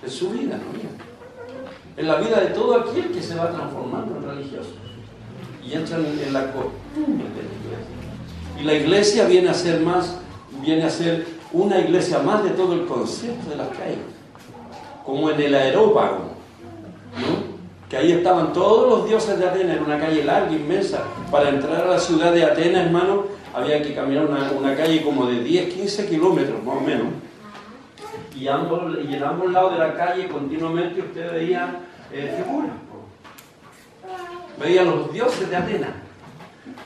en su vida, ¿no? En la vida de todo aquel que se va transformando en religioso y entran en la costumbre de la iglesia. Y la iglesia viene a ser una iglesia más de todo el concepto de las calles, como en el Areópago, ¿no? Que ahí estaban todos los dioses de Atenas, en una calle larga, inmensa. Para entrar a la ciudad de Atenas, hermano, había que caminar una calle como de 10, 15 kilómetros, más o menos. Y en ambos lados de la calle continuamente usted veía figuras. Veía los dioses de Atenas.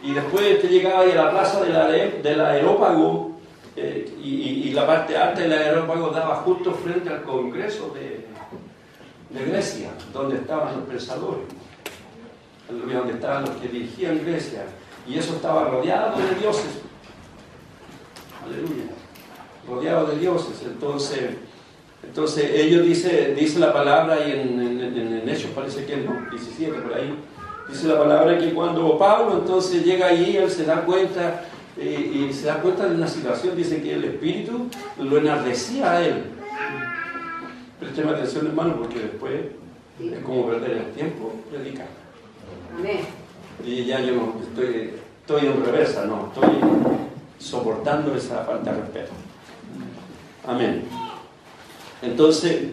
Y después usted llegaba ahí a la plaza del Areópago, y la parte alta del Areópago daba justo frente al Congreso de Grecia, donde estaban los pensadores, donde estaban los que dirigían Grecia, y eso estaba rodeado de dioses. Aleluya, rodeado de dioses. Entonces ellos dice la palabra, y en Hechos parece que es, ¿no? 17 por ahí, dice la palabra que cuando Pablo entonces llega allí, él se da cuenta, y se da cuenta de una situación. Dice que el Espíritu lo enardecía a él. Presten atención, hermano, porque después es como perder el tiempo predicar. Amén. Y ya yo no estoy en reversa, no, estoy soportando esa falta de respeto. Amén. Entonces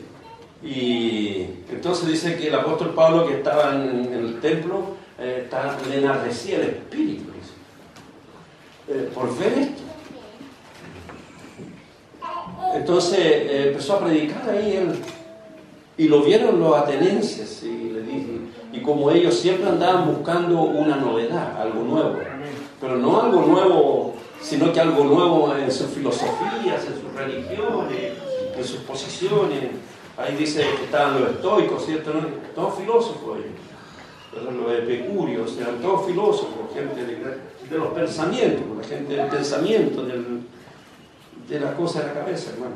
dice que el apóstol Pablo, que estaba en el templo, le enardecía el espíritu, dice, por ver esto. Entonces empezó a predicar ahí él, y lo vieron los atenienses, y como ellos siempre andaban buscando una novedad, algo nuevo, pero no algo nuevo, sino que algo nuevo en sus filosofías, en sus religiones, en sus posiciones. Ahí dice que estaban los estoicos, ¿cierto? Todos filósofos ellos, los epicúreos, eran todos filósofos, gente de los pensamientos, la gente del pensamiento, de las cosas de la cabeza, hermano.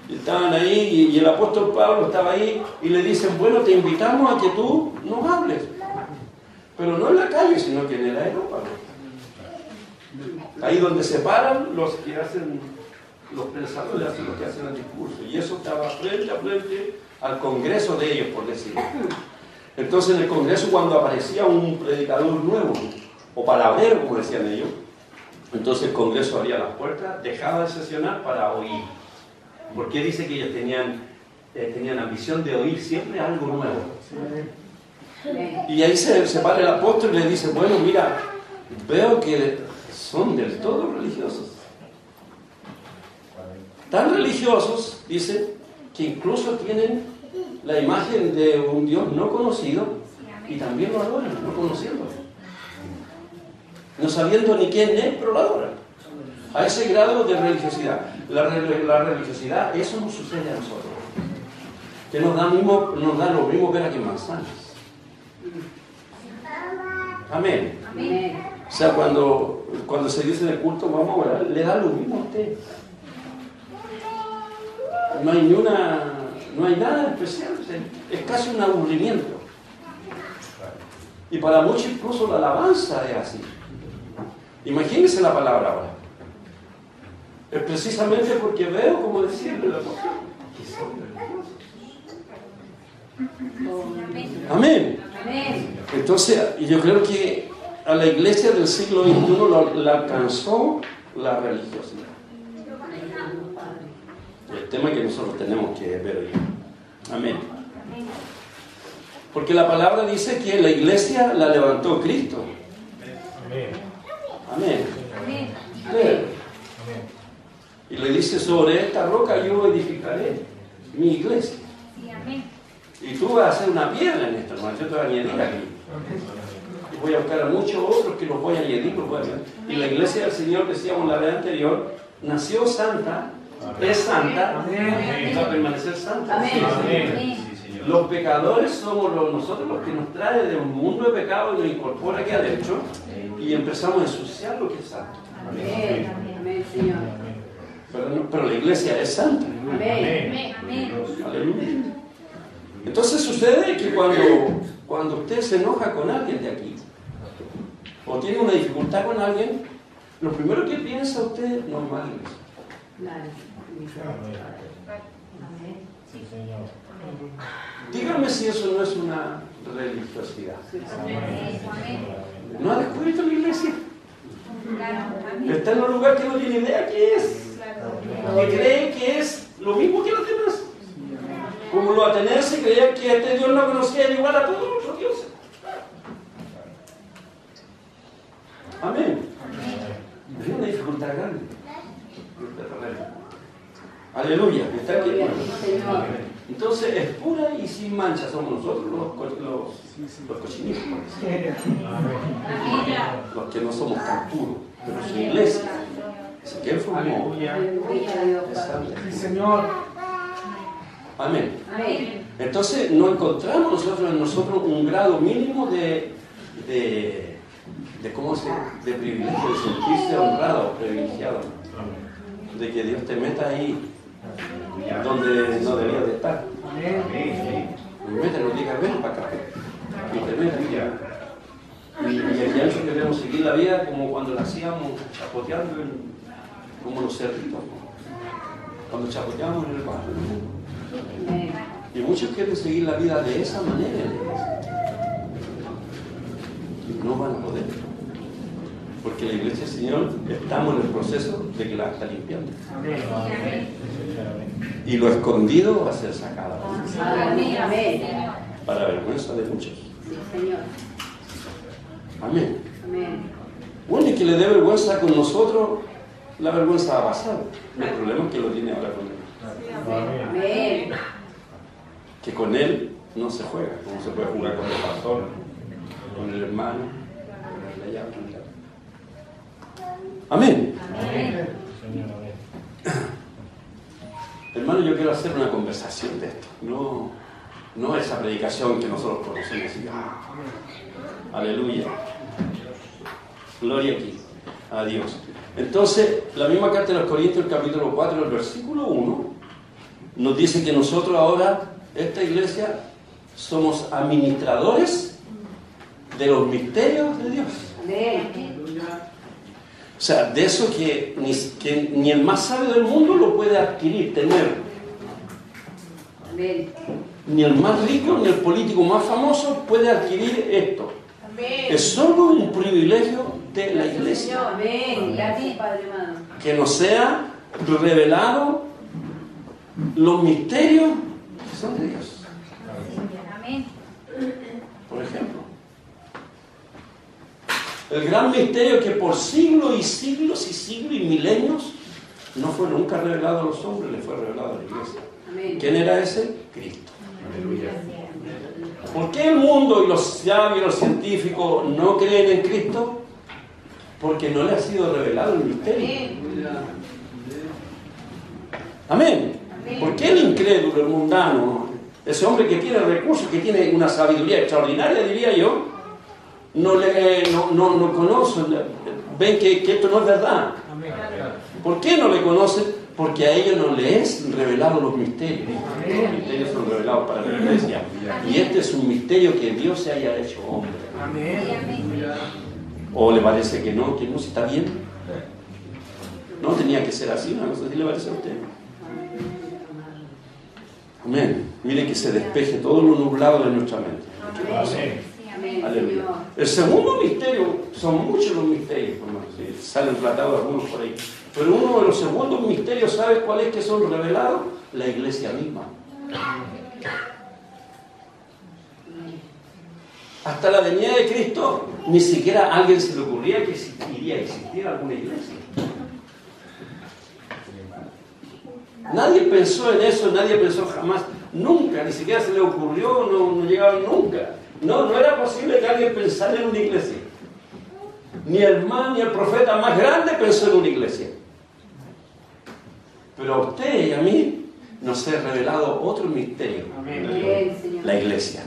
Y estaban ahí, y el apóstol Pablo estaba ahí, y le dicen, bueno, te invitamos a que tú nos hables, pero no en la calle, sino que en el Areópago. Ahí donde se paran los que hacen, los pensadores, los que hacen el discurso, y eso estaba frente a frente al congreso de ellos, por decirlo. Entonces en el congreso, cuando aparecía un predicador nuevo, o palabrero, como decían ellos, entonces el congreso abría las puertas, dejaba de sesionar para oír. Porque dice que ellos tenían ambición de oír siempre algo nuevo. Y ahí se para el apóstol y le dice, bueno, mira, veo que son del todo religiosos. Tan religiosos, dice, que incluso tienen la imagen de un Dios no conocido y también lo adoran, no conociéndolo. No sabiendo ni quién es, pero lo adoran. A ese grado de religiosidad. La religiosidad, eso nos sucede a nosotros. Que nos da lo mismo ver que manzanas. Amén. Amén. O sea, cuando se dice en el culto, vamos a orar, le da lo mismo a usted. No hay nada especial. Es casi un aburrimiento. Y para muchos incluso la alabanza es así. Imagínense la palabra ahora. Es precisamente porque veo, como decirle la cosa, que son religiosos. Amén. Entonces, yo creo que a la iglesia del siglo XXI la alcanzó la religiosidad. El tema que nosotros tenemos que ver hoy. Amén. Porque la palabra dice que la iglesia la levantó Cristo. Amén. Amén. Y le dice, sobre esta roca yo edificaré mi iglesia. Y tú vas a hacer una piedra en esto, hermano. Yo te voy a añadir aquí. Y voy a buscar a muchos otros que los voy a añadir. Y la iglesia del Señor, decíamos la vez anterior, nació santa, es santa, y va a permanecer santa. Amén. Los pecadores somos nosotros los que nos trae de un mundo de pecado y nos incorpora aquí adentro, y empezamos a ensuciar lo que es santo. Amén. Amén, Señor. Pero la iglesia es santa. Amén. Aleluya. Entonces sucede que cuando usted se enoja con alguien de aquí, o tiene una dificultad con alguien, lo primero que piensa usted, no es más iglesia. Díganme si eso no es una religiosidad. ¿No ha descubierto la iglesia? Está en un lugar que no tiene idea qué es. Que cree que es lo mismo que los demás. Como los atenienses creían que este Dios no conocía igual a todos los otros dioses. Amén. Es una dificultad grande. Aleluya. ¿Está aquí? Entonces es pura y sin mancha. Somos nosotros los cochinitos. Los que no somos tan puros. Pero su iglesia. ¿Quién formó? Sí, Señor. Amén. Entonces no encontramos nosotros en nosotros un grado mínimo de privilegio, de sentirse honrado, privilegiado, de que Dios te meta ahí donde no deberías de estar. Mete, nos diga, ven para acá y te meta aquí. Y aquí ancho queremos seguir la vida como cuando la hacíamos chapoteando como los cerditos, cuando chapoteamos en el barrio. Y muchos quieren seguir la vida de esa manera. Y no van a poder. Porque la iglesia del Señor estamos en el proceso de que la está limpiando. Y lo escondido va a ser sacado. Para vergüenza de muchos. Amén. Bueno, y que le dé vergüenza con nosotros, la vergüenza va a pasar. El problema es que lo tiene ahora con él. Que con él no se juega, como se puede jugar con el pastor, con el hermano, con el allá, con el otro. Amén. Hermano, yo quiero hacer una conversación de esto, no esa predicación que nosotros conocemos. Aleluya. Gloria aquí a Dios. Entonces, la misma carta de los Corintios, el capítulo 4, el versículo 1, nos dice que nosotros ahora, esta iglesia, somos administradores de los misterios de Dios. O sea, de eso que ni el más sabio del mundo lo puede adquirir, tener. Ni el más rico, ni el político más famoso puede adquirir esto. Es solo un privilegio de la iglesia. Que nos sea revelado los misterios que son de Dios. Por ejemplo, el gran misterio que por siglos y siglos y siglos y milenios no fue nunca revelado a los hombres, le fue revelado a la iglesia. ¿Quién era ese? Cristo. Aleluya. ¿Por qué el mundo y los sabios y los científicos no creen en Cristo? Porque no le ha sido revelado el misterio. Amén. ¿Por qué el incrédulo, el mundano, ese hombre que tiene recursos, que tiene una sabiduría extraordinaria, diría yo, no conocen, ven que esto no es verdad? ¿Por qué no le conocen? Porque a ellos no les es revelado los misterios. Los misterios son revelados para la iglesia. Y este es un misterio que Dios se haya hecho hombre. ¿O le parece que no si está bien? No tenía que ser así, no sé si le parece a usted. Amén. Mire que se despeje todo lo nublado de nuestra mente. Aleluya. El segundo misterio, son muchos los misterios, salen tratados algunos por ahí. Pero uno de los segundos misterios, ¿sabes cuál es que son revelados? La iglesia misma. Hasta la venida de Cristo, ni siquiera a alguien se le ocurría que iría a existir alguna iglesia. Nadie pensó en eso, nadie pensó jamás, nunca, ni siquiera se le ocurrió, no llegaba nunca. No era posible que alguien pensara en una iglesia. Ni el man, ni el profeta más grande pensó en una iglesia. Pero a usted y a mí nos ha revelado otro misterio. La iglesia,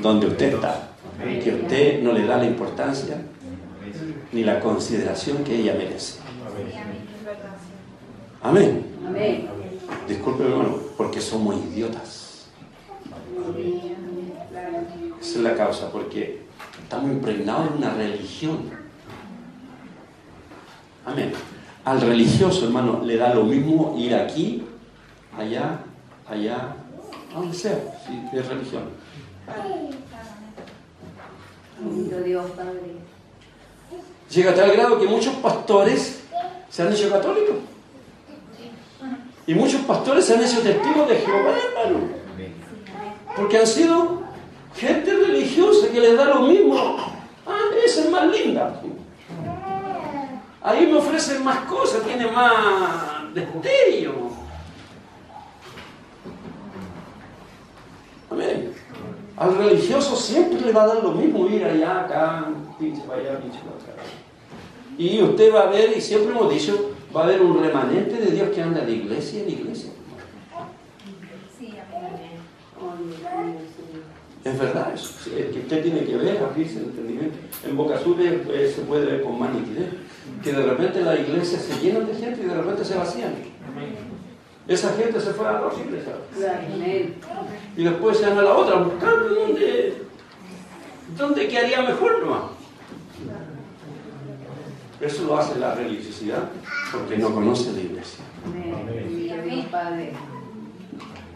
donde usted está. Que usted no le da la importancia ni la consideración que ella merece. Amén. Disculpe, hermano, porque somos idiotas. Esa es la causa, porque estamos impregnados en una religión. Amén. Al religioso, hermano, le da lo mismo ir aquí, allá, a donde sea, si es religión. Bendito Dios, Padre. Llega a tal grado que muchos pastores se han hecho católicos. Y muchos pastores se han hecho testigos de Jehová, hermano. Porque han sido gente religiosa que les da lo mismo. Ah, esa es más linda. Ahí me ofrecen más cosas, tiene más destello. Amén. Al religioso siempre le va a dar lo mismo, ir allá, acá, pinche para allá, pinche para acá. Y usted va a ver, y siempre hemos dicho, va a haber un remanente de Dios que anda de iglesia en iglesia. Sí, amén. Es verdad eso. Es que usted tiene que ver, abrirse el entendimiento. En Boca Azul se puede ver con más nitidez. Que de repente las iglesias se llenan de gente y de repente se vacían. Esa gente se fue a la otra iglesia. Y después se van a la otra buscando dónde quedaría mejor nomás. Eso lo hace la religiosidad porque no conoce la iglesia.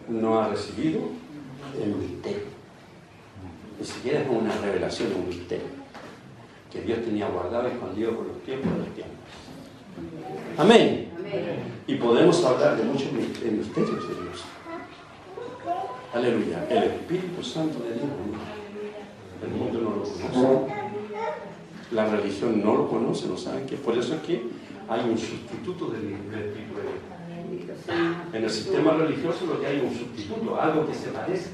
No ha recibido el misterio. Ni siquiera es una revelación, es un misterio que Dios tenía guardado y escondido por los tiempos de los tiempos. Amén. Y podemos hablar de muchos misterios de Dios. Aleluya. El Espíritu Santo de Dios. El mundo no lo conoce. La religión no lo conoce, no saben qué. Por eso es que hay un sustituto del Espíritu de Dios. En el sistema religioso lo que hay es un sustituto, algo que se parece.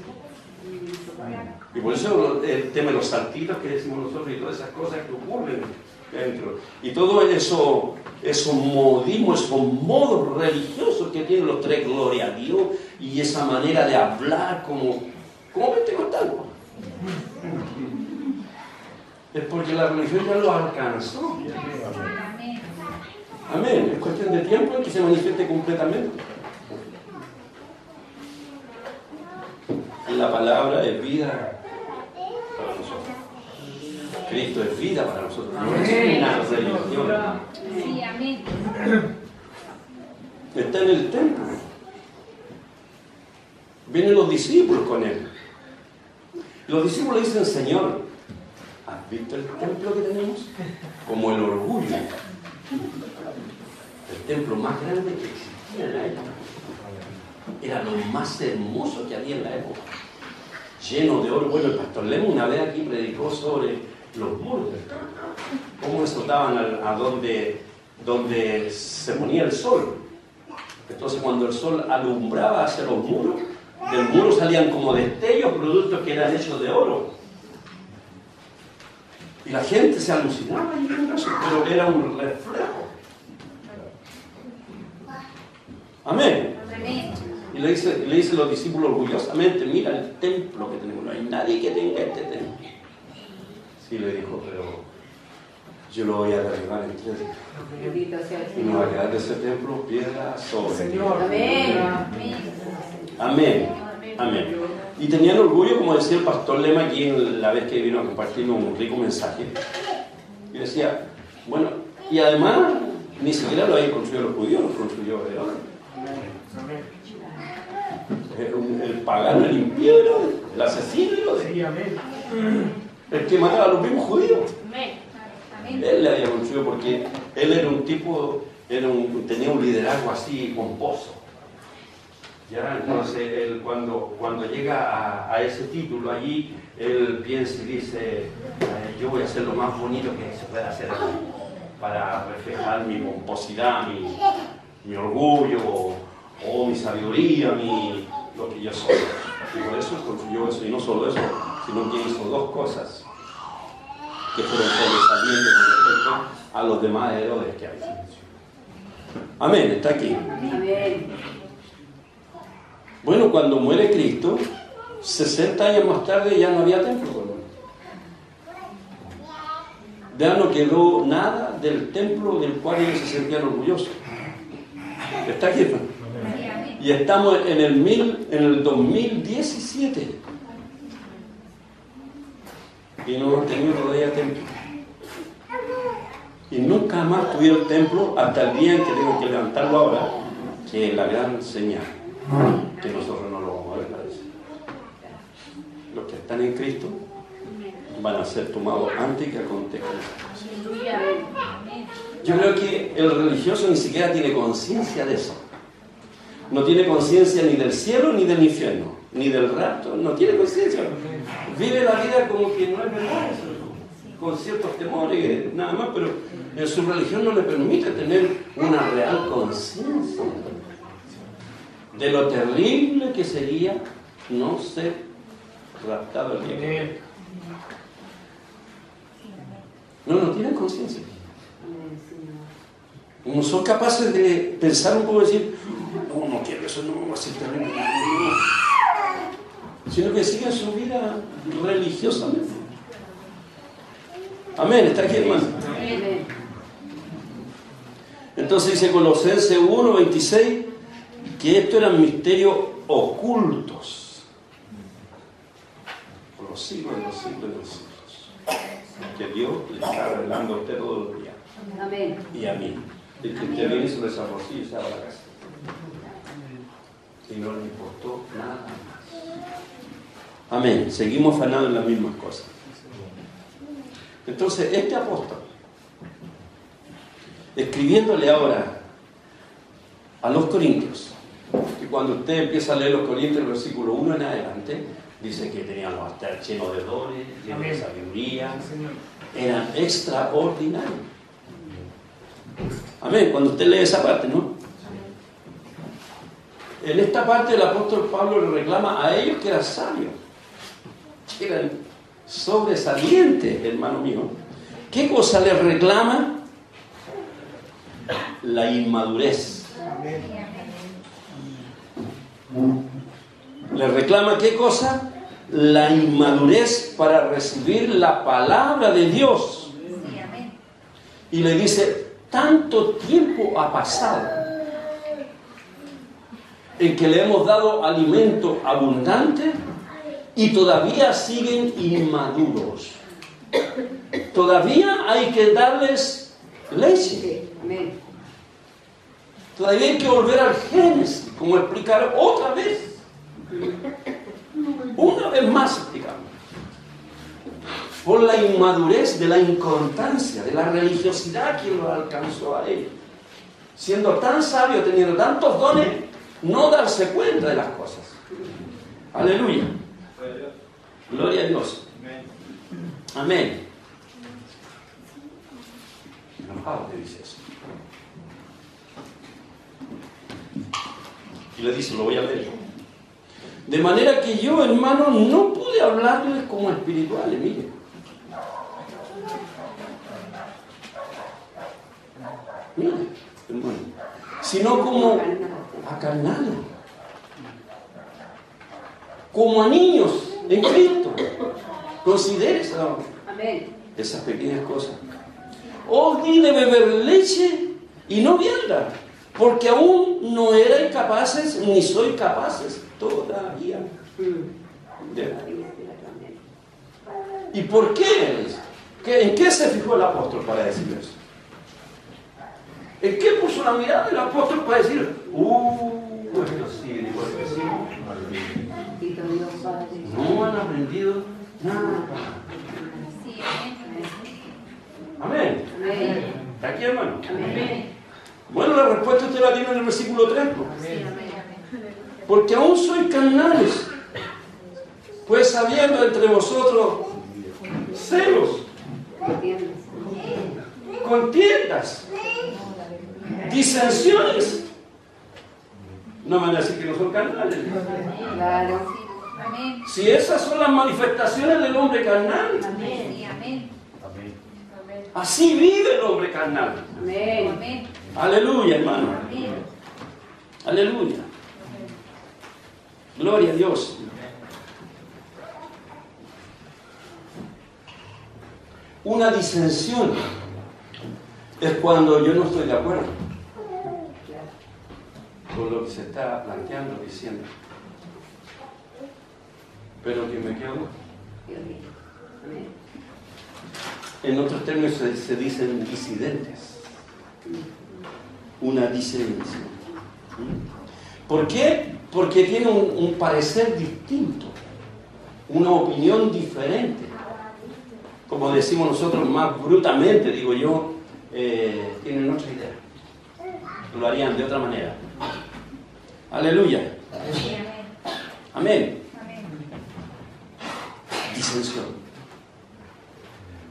Y por eso el tema de los saltitos que decimos nosotros y todas esas cosas que ocurren dentro. Y todo eso, esos modismos, esos modos religiosos que tienen los tres, gloria a Dios, y esa manera de hablar como pentecostal. Es porque la religión ya lo alcanzó. Amén. Es cuestión de tiempo en que se manifieste completamente. La palabra es vida para nosotros. Cristo es vida para nosotros. No es una religión. Sí, amén. Está en el templo. Vienen los discípulos con él. Los discípulos dicen: Señor, ¿has visto el templo que tenemos? Como el orgullo. El templo más grande que existía en la época. Era lo más hermoso que había en la época. Lleno de oro. Bueno, el pastor Lemo una vez aquí predicó sobre los muros del templo. Cómo explotaban a donde se ponía el sol. Entonces cuando el sol alumbraba hacia los muros, del muro salían como destellos productos que eran hechos de oro. Y la gente se alucinaba y pero era un reflejo. Amén. Y le dice los discípulos orgullosamente: mira el templo que tenemos, no hay nadie que tenga este templo. Sí, le dijo, pero yo lo voy a derribar en 3 días. Y no va a quedar de ese templo piedra sobre piedra. Amén. Amén. Y tenían orgullo, como decía el pastor Lema aquí en la vez que vino a compartirnos un rico mensaje. Y decía, bueno, y además ni siquiera lo habían construido los judíos, lo construyó el oro. El pagano, el impío, el asesino, el que mataba a los mismos judíos. Él le había construido porque él era un tipo, tenía un liderazgo así pomposo. ¿Ya? Entonces él cuando llega a ese título allí, él piensa y dice: yo voy a hacer lo más bonito que se pueda hacer para reflejar mi pomposidad, mi orgullo, o mi sabiduría, lo que yo soy. Y por eso construyó eso, y no solo eso, sino que hizo 2 cosas que fueron sobresalientes con respecto a los demás Herodes que hay. Amén, está aquí. Amén. Bueno, cuando muere Cristo, 60 años más tarde ya no había templo. Ya no quedó nada del templo del cual ellos se sentían orgullosos. Está aquí, hermano. Y estamos en el 2017. Y no hemos tenido todavía templo. Y nunca más tuvieron templo hasta el día en que tengo que levantarlo ahora, que es la gran señal. Que nosotros no lo vamos a ver, parece. que están en Cristo van a ser tomados antes que acontezcan esas cosas. Yo creo que el religioso ni siquiera tiene conciencia de eso. No tiene conciencia ni del cielo ni del infierno, ni del rapto, no tiene conciencia. Vive la vida como que no es verdad eso, con ciertos temores, nada más, pero en su religión no le permite tener una real conciencia de lo terrible que sería no ser raptado el día que no tienen conciencia. No son capaces de pensar un poco y decir, no quiero eso, no va a ser terrible, sino que siguen su vida religiosamente. Amén, está aquí, hermano. Entonces dice Colosenses 1:26 que estos eran misterios ocultos por los siglos de los siglos de los siglos, que Dios le está revelando a usted todos los días. Amén. Y a mí. El que usted viene sobre esa rosilla y se va a la casa. Y no le importó nada más. Amén. Seguimos afanando en las mismas cosas. Entonces, este apóstol, escribiéndole ahora a los corintios, y cuando usted empieza a leer los Corintios, el versículo 1 en adelante, dice que tenían los altares llenos de dones, llenos de sabiduría, eran extraordinarios. Amén, cuando usted lee esa parte, ¿no? En esta parte el apóstol Pablo le reclama a ellos que eran sabios, que eran sobresalientes, hermano mío. ¿Qué cosa les reclama? La inmadurez. Les reclama ¿qué cosa? La inmadurez para recibir la palabra de Dios. Y le dice, tanto tiempo ha pasado en que le hemos dado alimento abundante y todavía siguen inmaduros. Todavía hay que darles leche. Todavía hay que volver al Génesis, como explicar otra vez. Una vez más explicamos. Por la inmadurez de la inconstancia, de la religiosidad que lo alcanzó a él. Siendo tan sabio, teniendo tantos dones, no darse cuenta de las cosas. Aleluya. Gloria a Dios. Amén. Enojado te dice eso. Y le dice, lo voy a leer yo. De manera que yo, hermano, no pude hablarles como espirituales, mire. Mire, hermano. Sino como a carnales. Como a niños en Cristo. Considere esas pequeñas cosas. Os di de beber leche y no vianda, porque aún no eran capaces, ni soy capaces todavía. ¿Y por qué? ¿En qué se fijó el apóstol para decir eso? ¿En qué puso la mirada del apóstol para decir, esto sí, digo que sí? No han aprendido nada. Amén. ¿Está aquí, hermano? Amén. Bueno, la respuesta usted la tiene en el versículo 3. Porque aún sois carnales, pues habiendo entre vosotros celos, contiendas, disensiones. No me van a decir que no son carnales. Claro. Si esas son las manifestaciones del hombre carnal. Así vive el hombre carnal. Amén. Aleluya, hermano. Aleluya. Gloria a Dios. Una disensión es cuando yo no estoy de acuerdo con lo que se está planteando, diciendo, pero que me quedo. En otros términos se dicen disidentes. Una disidencia. ¿Por qué? Porque tiene un parecer distinto una opinión diferente. Como decimos nosotros más brutamente, digo yo, tienen otra idea. Lo harían de otra manera. Aleluya. Amén. Disensión.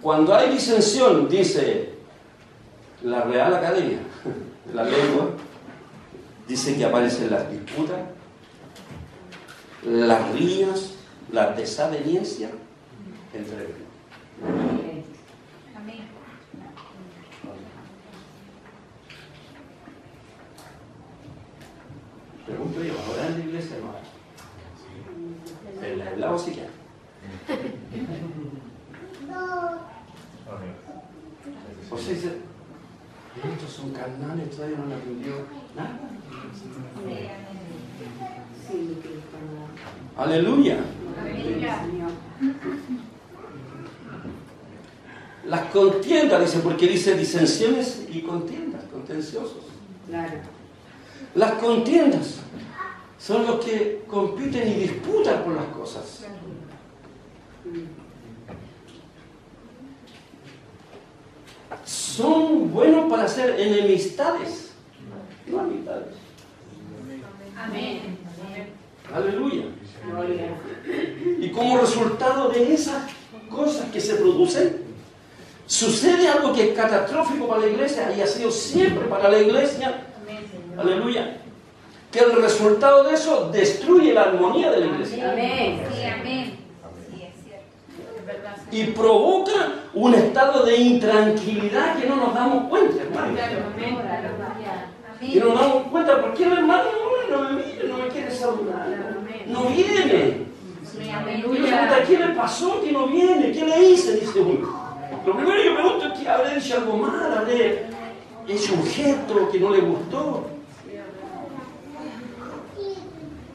Cuando hay disensión, dice la Real Academia de la Lengua, dice que aparecen las disputas, las riñas, la desaveniencia entre ellos. Amén. Pregunto yo, ¿ahora en la iglesia no hay? En la lado sí que hay. O sea, dice, estos son carnales, todavía no han aprendido nada. Aleluya. Las contiendas, dice, porque dice disensiones y contiendas, contenciosos. Claro. Las contiendas son los que compiten y disputan por las cosas. Son buenos para hacer enemistades, no amistades. Amén. Aleluya. Y como resultado de esas cosas que se producen, sucede algo que es catastrófico para la iglesia y ha sido siempre para la iglesia. Aleluya. Que el resultado de eso destruye la armonía de la iglesia. Amén. Sí, amén. Sí, es cierto. Es verdad. Y provoca un estado de intranquilidad que no nos damos cuenta, hermano. Que no nos damos cuenta porque el hermano no me mira, no me quiere saludar. No viene. Sí, Y yo pregunto, ¿qué le pasó que no viene? ¿Qué le hice? Dice uno. Lo primero que yo pregunto es que habré dicho algo mal, habré hecho un gesto que no le gustó.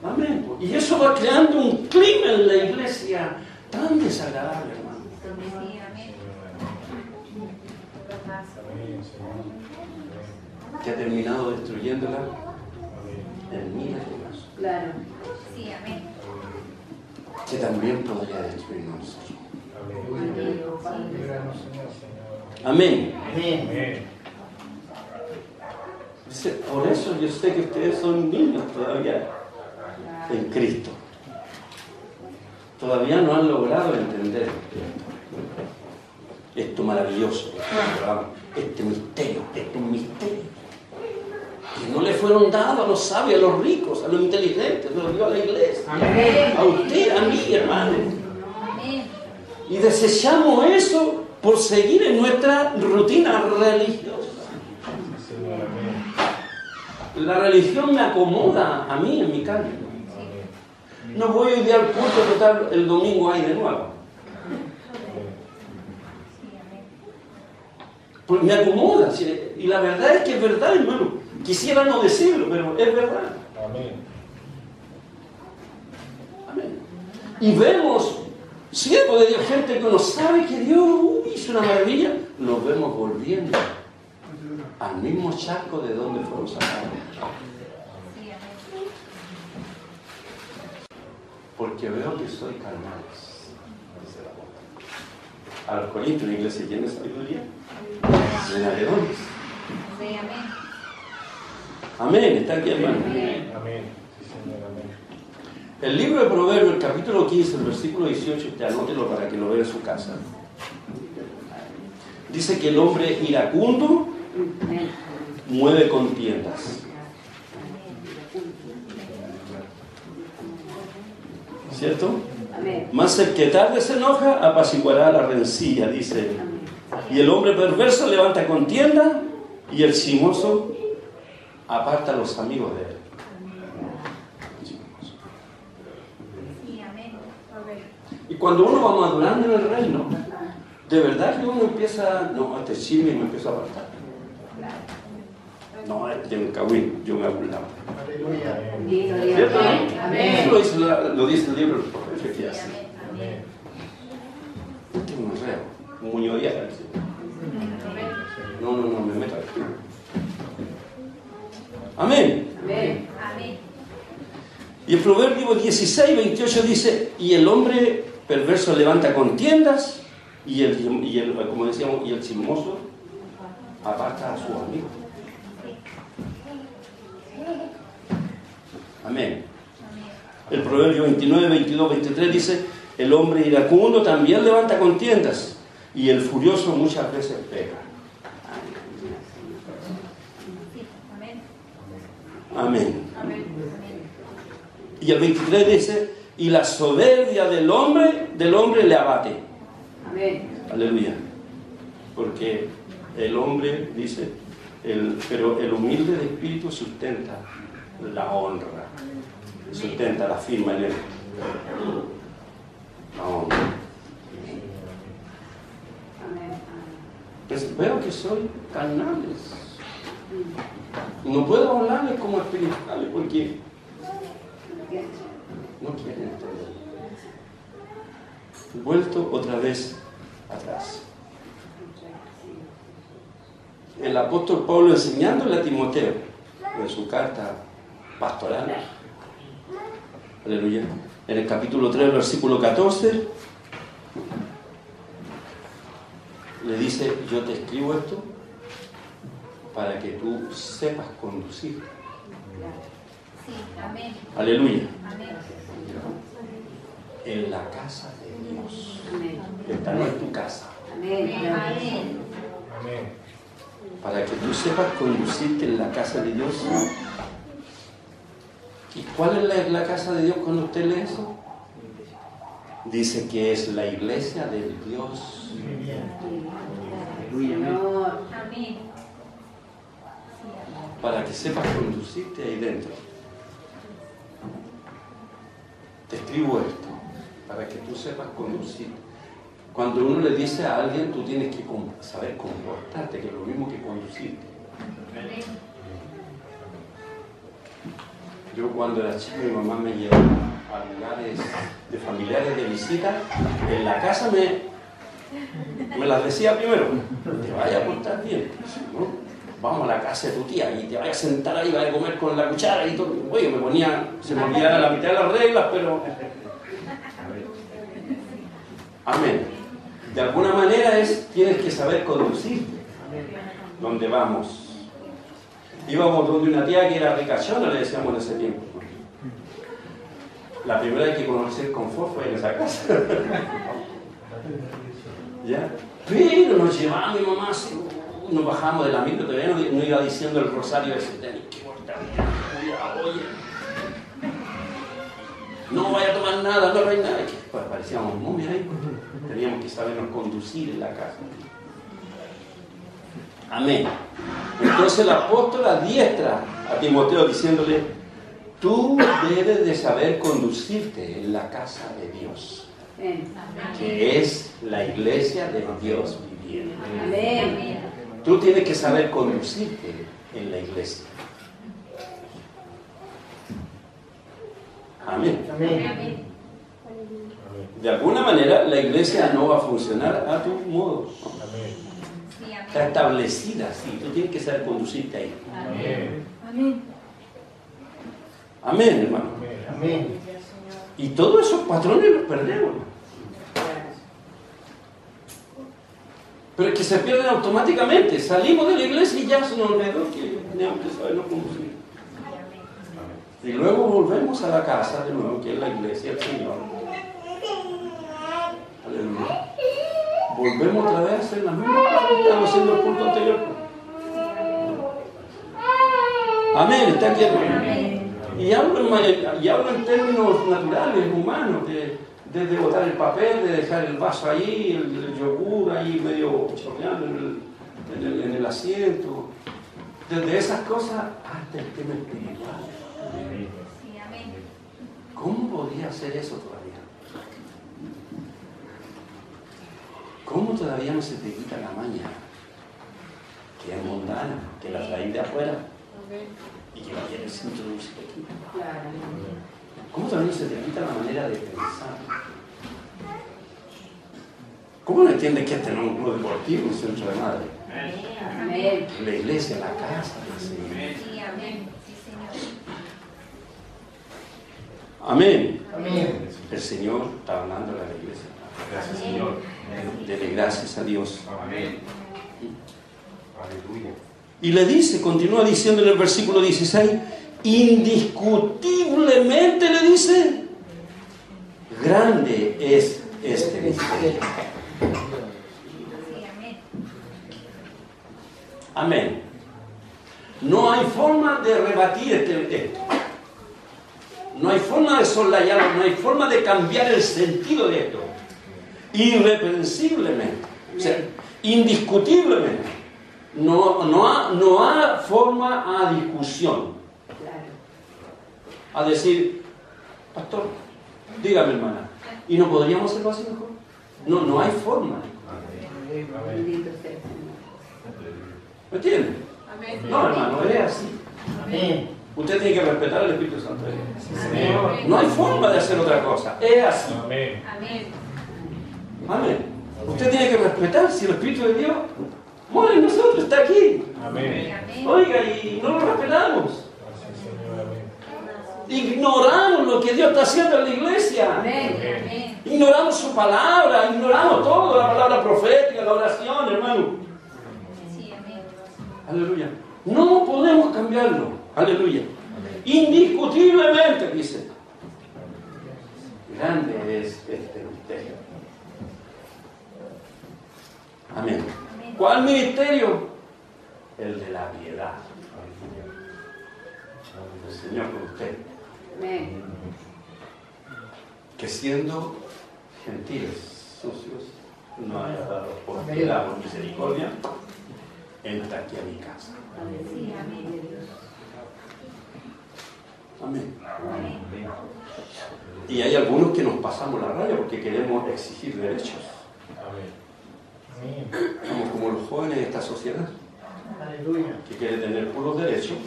Amén. Y eso va creando un clima en la iglesia tan desagradable, hermano. Sí, amén. Que ha terminado destruyéndola en miles de casos. Claro. Sí, amén. Que también podría destruirnos nosotros. Amén. Por eso yo sé que ustedes son niños todavía en Cristo. Todavía no han logrado entender esto maravilloso, este misterio, este misterio. Que no le fueron dados a los sabios, a los ricos, a los inteligentes, se los dio a la iglesia. Amén. A usted, a mí, hermano. Amén. Y desechamos eso por seguir en nuestra rutina religiosa. La religión me acomoda a mí en mi carne. No voy hoy día al culto, total, el domingo hay de nuevo. Pues me acomoda. Y la verdad es que es verdad, hermano. Quisiera no decirlo, pero es verdad. Amén. Amén. Y vemos, siervos de Dios, gente que no sabe que Dios hizo una maravilla, los vemos volviendo al mismo charco de donde fueron sacados. Porque veo que soy carnales, dice el apóstol. A los Corintios, una iglesia llena de sabiduría, de alegones. Sí, amén. Amén, está aquí, hermano. Amén. Sí, Señor, amén. El libro de Proverbios, el capítulo 15, el versículo 18, usted anótelo para que lo vea en su casa. Dice que el hombre iracundo mueve contiendas. ¿Cierto? Mas el que tarde se enoja, apaciguará la rencilla, dice. Y el hombre perverso levanta contienda y el chismoso aparta a los amigos de él. Y cuando uno va madurando en el reino, de verdad que uno empieza, no, este chisme me empiezo a apartar. No, este me cagüín, yo me hago un lado. ¿Cierto? Eso lo dice el libro del profeta Efesias. Este es un reo, un muño vieja. No, me meto aquí. Amén. Amén. Y el Proverbio 16, 28 dice, y el hombre perverso levanta contiendas y como decíamos, y el chismoso aparta a sus amigos. Amén. El Proverbio 29, 22, 23 dice: el hombre iracundo también levanta contiendas y el furioso muchas veces peca. Amén. Y el 23 dice: y la soberbia del hombre le abate. Amén. Aleluya. Porque el hombre dice, pero el humilde de espíritu sustenta la honra, sustenta la firma en él. La honra. Pues veo que soy carnales. No puedo hablarles como espirituales porque no quieren entender. Vuelto otra vez atrás. El apóstol Pablo enseñándole a Timoteo en su carta pastoral, aleluya, en el capítulo 3, versículo 14, le dice: yo te escribo esto para que tú sepas conducir. Sí, amén. Aleluya. Amén. En la casa de Dios. Esta no es tu casa. Amén. Amén. Amén. Para que tú sepas conducirte en la casa de Dios. ¿Y cuál es la casa de Dios cuando usted lee eso? Dice que es la iglesia del Dios. Amén. Para que sepas conducirte ahí dentro. Te escribo esto, para que tú sepas conducirte. Cuando uno le dice a alguien, tú tienes que saber comportarte, que es lo mismo que conducirte. Yo cuando era chico, mi mamá me llevaba a lugares de familiares de visita. En la casa me las decía primero: te vayas a portar bien, ¿no? Vamos a la casa de tu tía y te vayas a sentar ahí, vayas a comer con la cuchara y todo. Oye, me ponía, se me olvidaba la mitad de las reglas, pero... Amén. De alguna manera tienes que saber conducirte. ¿Dónde vamos? Íbamos donde una tía que era ricachona, le decíamos en ese tiempo. La primera vez que conocí el confort fue en esa casa. ¿Ya? Pero nos llevaba mi mamá así, nos bajamos de la micro, todavía no iba diciendo el rosario ese, tenés que cortar, cuidado, oye. No vaya a tomar nada, no hay nada. Pues parecíamos momias ahí. Teníamos que sabernos conducir en la casa. Amén. Entonces el apóstol adiestra a Timoteo diciéndole: tú debes de saber conducirte en la casa de Dios, que es la iglesia de Dios viviente. Amén. Tú tienes que saber conducirte en la iglesia. Amén. Amén. De alguna manera la iglesia no va a funcionar a tu modo. Está establecida así. Tú tienes que saber conducirte ahí. Amén. Amén. Amén, hermano. Amén. Y todos esos patrones los perdemos. Pero es que se pierden automáticamente. Salimos de la iglesia y ya se nos olvidó que teníamos que sabernos conducir. Y luego volvemos a la casa de nuevo, que es la iglesia del Señor. Aleluya. Volvemos otra vez a hacer las mismas cosas que estábamos haciendo el culto anterior. Amén, está aquí, hermano. Y hablo en términos naturales, humanos, de botar el papel, de dejar el vaso ahí, el yogur ahí medio chorreando en el asiento. Desde esas cosas hasta el tema espiritual. Sí, amén. ¿Cómo podría hacer eso todavía? ¿Cómo todavía no se te quita la maña? Que es mundana, que la traes de afuera y que la quieres introducir aquí. ¿Cómo todavía no se te quita la manera de pensar? ¿Cómo no entiendes que este no es un club deportivo, un centro de madre? Amén. La iglesia, la casa del Señor. Sí, amén. Sí, Señor. Amén. Amén. El Señor está hablando a la iglesia. Gracias, Señor. Dele gracias a Dios. Amén. Aleluya. Y le dice, continúa diciendo en el versículo 16, indiscutiblemente le dice, grande es este misterio. Sí, amén. Amén. No hay forma de rebatir esto. No hay forma de soslayarlo, no hay forma de cambiar el sentido de esto. Irreprensiblemente, o sea, indiscutiblemente. No hay forma a discusión. A decir, pastor, dígame, hermana, ¿y no podríamos hacerlo así mejor? No hay forma. Bendito sea el Señor. ¿Me entiende? No, hermano, es así. Amén. Usted tiene que respetar al Espíritu Santo. Amén. No hay forma de hacer otra cosa. Es así. Amén. Amén. Amén. Usted tiene que respetar si el Espíritu de Dios mora en nosotros, está aquí. Amén. Amén. Oiga, y no lo respetamos. Gracias, Señor. Amén. Ignoramos lo que Dios está haciendo en la iglesia. Amén. Amén. Ignoramos su palabra, ignoramos todo, la palabra profética, la oración, hermano. Sí, amén. Aleluya. No podemos cambiarlo. Aleluya. Indiscutiblemente, dice. Grande es este misterio. Amén. ¿Cuál ministerio? El de la piedad. El Señor con usted. Amén. Que siendo gentiles, sucios, no haya dado por piedad o misericordia, entra aquí a mi casa. Sí, amén. Amén. Amén. Y hay algunos que nos pasamos la raya porque queremos exigir derechos. Amén. Somos como los jóvenes de esta sociedad, Aleluya. que quieren tener puros derechos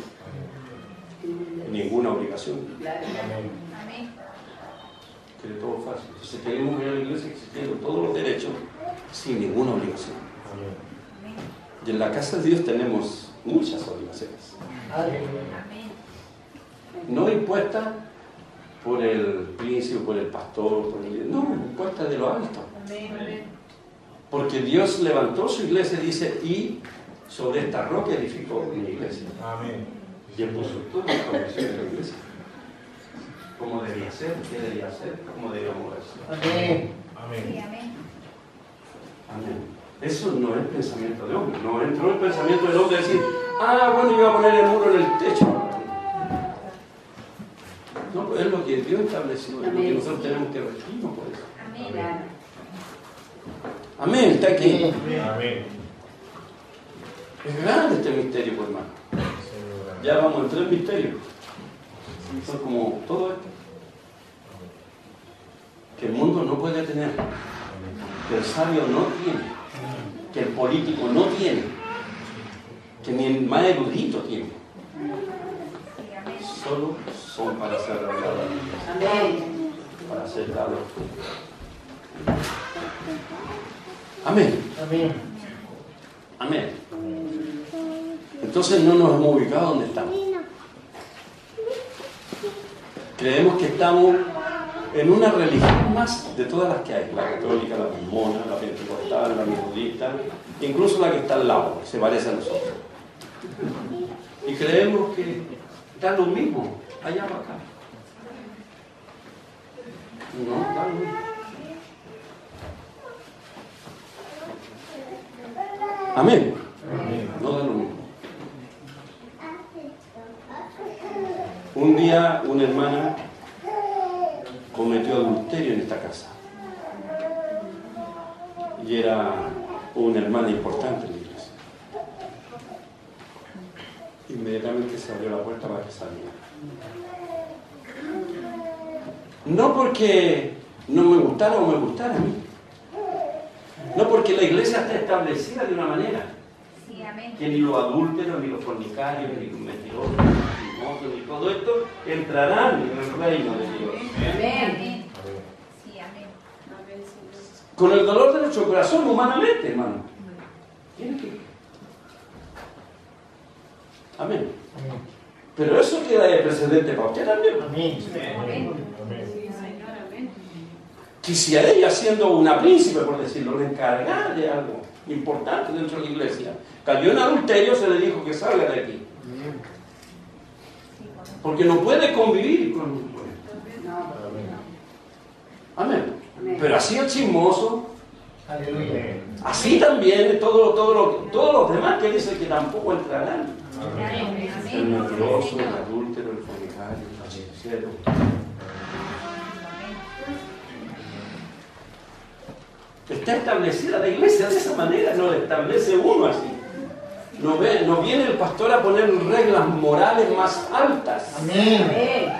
y ninguna obligación. Claro. Amén. Amén. Quiere todo fácil. Entonces queremos ir a la iglesia exigiendo todos los derechos sin ninguna obligación. Amén. Y en la casa de Dios tenemos muchas obligaciones. Amén. No impuestas por el príncipe, por el pastor, no, impuestas de lo alto. Amén. Porque Dios levantó su iglesia, dice, y sobre esta roca edificó mi iglesia. Amén. Y él puso todas las condiciones de la iglesia. ¿Cómo debía ser? ¿Qué debía ser? ¿Cómo debía moverse? Amén. Sí, Amén. amén. Amén. Eso no es pensamiento de hombre. No entró el pensamiento del hombre de decir, bueno, yo voy a poner el muro en el techo. No, pues es lo que Dios estableció, es lo que nosotros tenemos que regirnos por eso. Amén. Claro. Amén, está aquí. Amén. Es grande este misterio, pues, hermano. Señor. Ya vamos en 3 misterios. Son como todo esto. Que el mundo no puede tener. Que el sabio no tiene. Que el político no tiene. Que ni el más erudito tiene. Sí, amén. Solo son para ser revelados. Amén. Para ser dados. Amén. Amén. Amén. Entonces no nos hemos ubicado donde estamos. Creemos que estamos en una religión más de todas las que hay. La católica, la mormona, la pentecostal, la metodista, incluso la que está al lado, se parece a nosotros. Y creemos que da lo mismo allá para acá. No, da lo mismo. Amén. Amén. No da lo mismo. Un día una hermana cometió adulterio en esta casa. Y era una hermana importante en la iglesia. Inmediatamente se abrió la puerta para que saliera. No porque no me gustara o me gustara a mí. No porque la iglesia está establecida de una manera. Sí, amén. Que ni los adúlteros, ni los fornicarios, ni los mentirosos, ni los chismosos, ni todo esto entrarán en el reino de Dios. Amén. Sí, amén. Con el dolor de nuestro corazón, humanamente, hermano. Tiene que. Amén. Pero eso queda de precedente para usted también. Amén. Amén. Amén. Que si a ella, siendo una príncipe, por decirlo, la encargada de algo importante dentro de la iglesia, cayó en adulterio, se le dijo que salga de aquí. Porque no puede convivir con un pueblo. Amén. Pero así el chismoso, Aleluya. así también todos los demás que dicen que tampoco entrarán. El mentiroso, el adúltero, el fornicario, el hechicero. Está establecida la iglesia de esa manera, no la establece uno así. No viene el pastor a poner reglas morales más altas. Amén.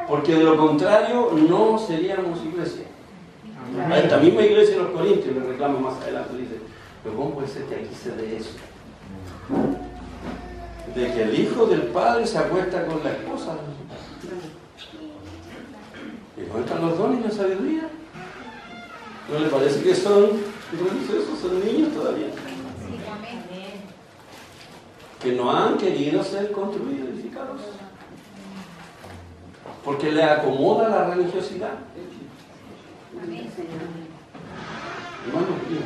Porque de lo contrario no seríamos iglesia. A esta misma iglesia de los Corintios le reclama más adelante, dice, pero ¿cómo puede ser que aquí se dé eso? De que el hijo del padre se acuesta con la esposa. ¿Y dónde están los dones y la sabiduría? ¿No le parece que son religiosos, son niños todavía? Que no han querido ser construidos, edificados. Porque le acomoda la religiosidad. Hermanos míos,